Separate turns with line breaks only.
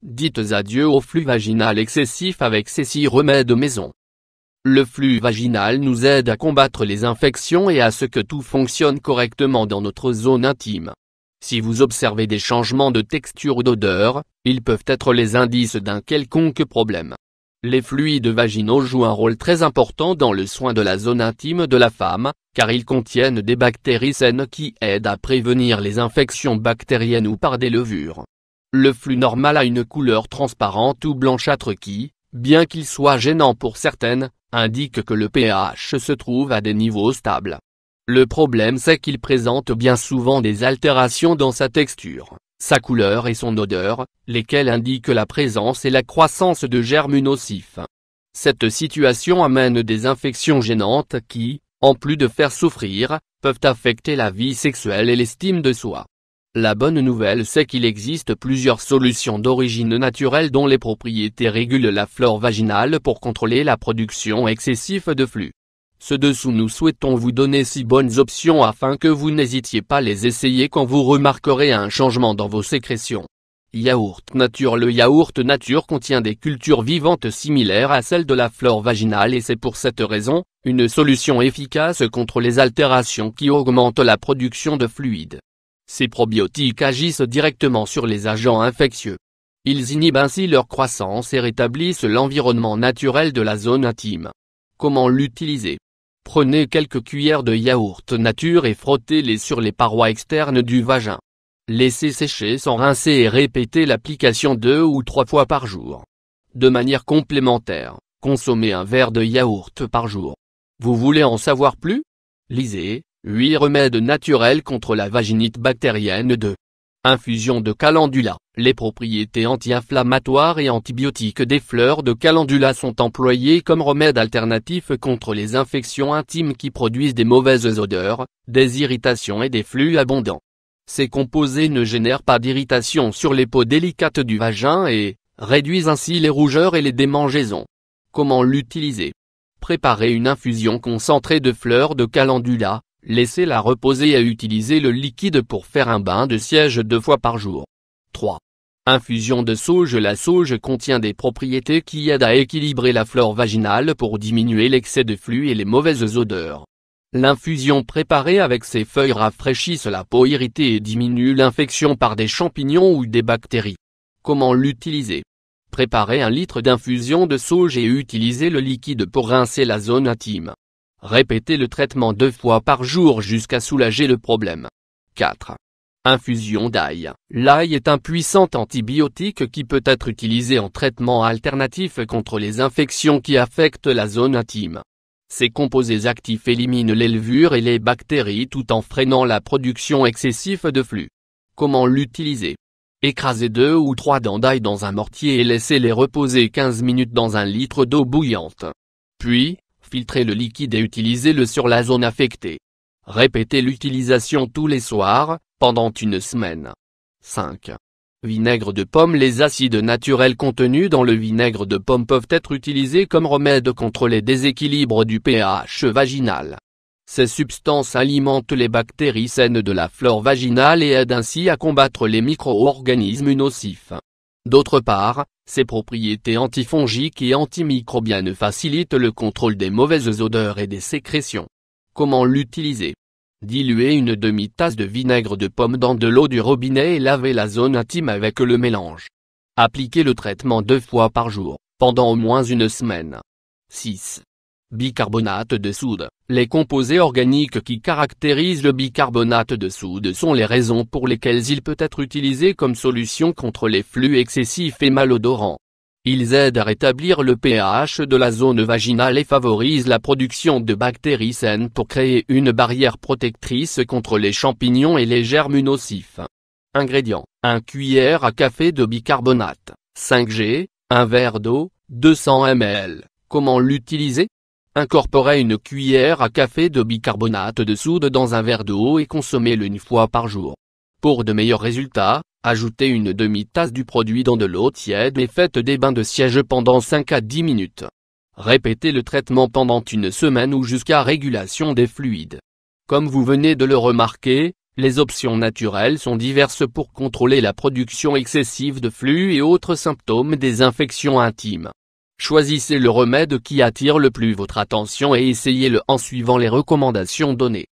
Dites adieu au flux vaginal excessif avec ces 6 remèdes maison. Le flux vaginal nous aide à combattre les infections et à ce que tout fonctionne correctement dans notre zone intime. Si vous observez des changements de texture ou d'odeur, ils peuvent être les indices d'un quelconque problème. Les fluides vaginaux jouent un rôle très important dans le soin de la zone intime de la femme, car ils contiennent des bactéries saines qui aident à prévenir les infections bactériennes ou par des levures. Le flux normal a une couleur transparente ou blanchâtre qui, bien qu'il soit gênant pour certaines, indique que le pH se trouve à des niveaux stables. Le problème c'est qu'il présente bien souvent des altérations dans sa texture, sa couleur et son odeur, lesquelles indiquent la présence et la croissance de germes nocifs. Cette situation amène des infections gênantes qui, en plus de faire souffrir, peuvent affecter la vie sexuelle et l'estime de soi. La bonne nouvelle c'est qu'il existe plusieurs solutions d'origine naturelle dont les propriétés régulent la flore vaginale pour contrôler la production excessive de flux. Ci-dessous nous souhaitons vous donner 6 bonnes options afin que vous n'hésitiez pas à les essayer quand vous remarquerez un changement dans vos sécrétions. Yaourt nature. Le yaourt nature contient des cultures vivantes similaires à celles de la flore vaginale et c'est pour cette raison, une solution efficace contre les altérations qui augmentent la production de fluides. Ces probiotiques agissent directement sur les agents infectieux. Ils inhibent ainsi leur croissance et rétablissent l'environnement naturel de la zone intime. Comment l'utiliser? Prenez quelques cuillères de yaourt nature et frottez-les sur les parois externes du vagin. Laissez sécher sans rincer et répétez l'application 2 ou 3 fois par jour. De manière complémentaire, consommez un verre de yaourt par jour. Vous voulez en savoir plus? Lisez 8 remèdes naturels contre la vaginite bactérienne de infusion de calendula. Les propriétés anti-inflammatoires et antibiotiques des fleurs de calendula sont employées comme remède alternatif contre les infections intimes qui produisent des mauvaises odeurs, des irritations et des flux abondants. Ces composés ne génèrent pas d'irritation sur les peaux délicates du vagin et réduisent ainsi les rougeurs et les démangeaisons. Comment l'utiliser? Préparez une infusion concentrée de fleurs de calendula. Laissez-la reposer et utilisez le liquide pour faire un bain de siège 2 fois par jour. 3. Infusion de sauge. La sauge contient des propriétés qui aident à équilibrer la flore vaginale pour diminuer l'excès de flux et les mauvaises odeurs. L'infusion préparée avec ces feuilles rafraîchissent la peau irritée et diminue l'infection par des champignons ou des bactéries. Comment l'utiliser? Préparez 1 litre d'infusion de sauge et utilisez le liquide pour rincer la zone intime. Répétez le traitement 2 fois par jour jusqu'à soulager le problème. 4. Infusion d'ail. L'ail est un puissant antibiotique qui peut être utilisé en traitement alternatif contre les infections qui affectent la zone intime. Ces composés actifs éliminent les levures et les bactéries tout en freinant la production excessive de flux. Comment l'utiliser? Écrasez 2 ou 3 dents d'ail dans un mortier et laissez-les reposer 15 minutes dans 1 litre d'eau bouillante. Puis, filtrez le liquide et utilisez-le sur la zone affectée. Répétez l'utilisation tous les soirs, pendant 1 semaine. 5. Vinaigre de pomme. Les acides naturels contenus dans le vinaigre de pomme peuvent être utilisés comme remède contre les déséquilibres du pH vaginal. Ces substances alimentent les bactéries saines de la flore vaginale et aident ainsi à combattre les micro-organismes nocifs. D'autre part, ses propriétés antifongiques et antimicrobiennes facilitent le contrôle des mauvaises odeurs et des sécrétions. Comment l'utiliser? Diluez 1 demi-tasse de vinaigre de pomme dans de l'eau du robinet et lavez la zone intime avec le mélange. Appliquez le traitement 2 fois par jour, pendant au moins 1 semaine. 6. Bicarbonate de soude. Les composés organiques qui caractérisent le bicarbonate de soude sont les raisons pour lesquelles il peut être utilisé comme solution contre les flux excessifs et malodorants. Ils aident à rétablir le pH de la zone vaginale et favorisent la production de bactéries saines pour créer une barrière protectrice contre les champignons et les germes nocifs. Ingrédients: 1 cuillère à café de bicarbonate, 5 g, 1 verre d'eau, 200 ml. Comment l'utiliser? Incorporez 1 cuillère à café de bicarbonate de soude dans un verre d'eau et consommez-le 1 fois par jour. Pour de meilleurs résultats, ajoutez 1 demi-tasse du produit dans de l'eau tiède et faites des bains de siège pendant 5 à 10 minutes. Répétez le traitement pendant 1 semaine ou jusqu'à régulation des fluides. Comme vous venez de le remarquer, Les options naturelles sont diverses pour contrôler la production excessive de flux et autres symptômes des infections intimes. Choisissez le remède qui attire le plus votre attention et essayez-le en suivant les recommandations données.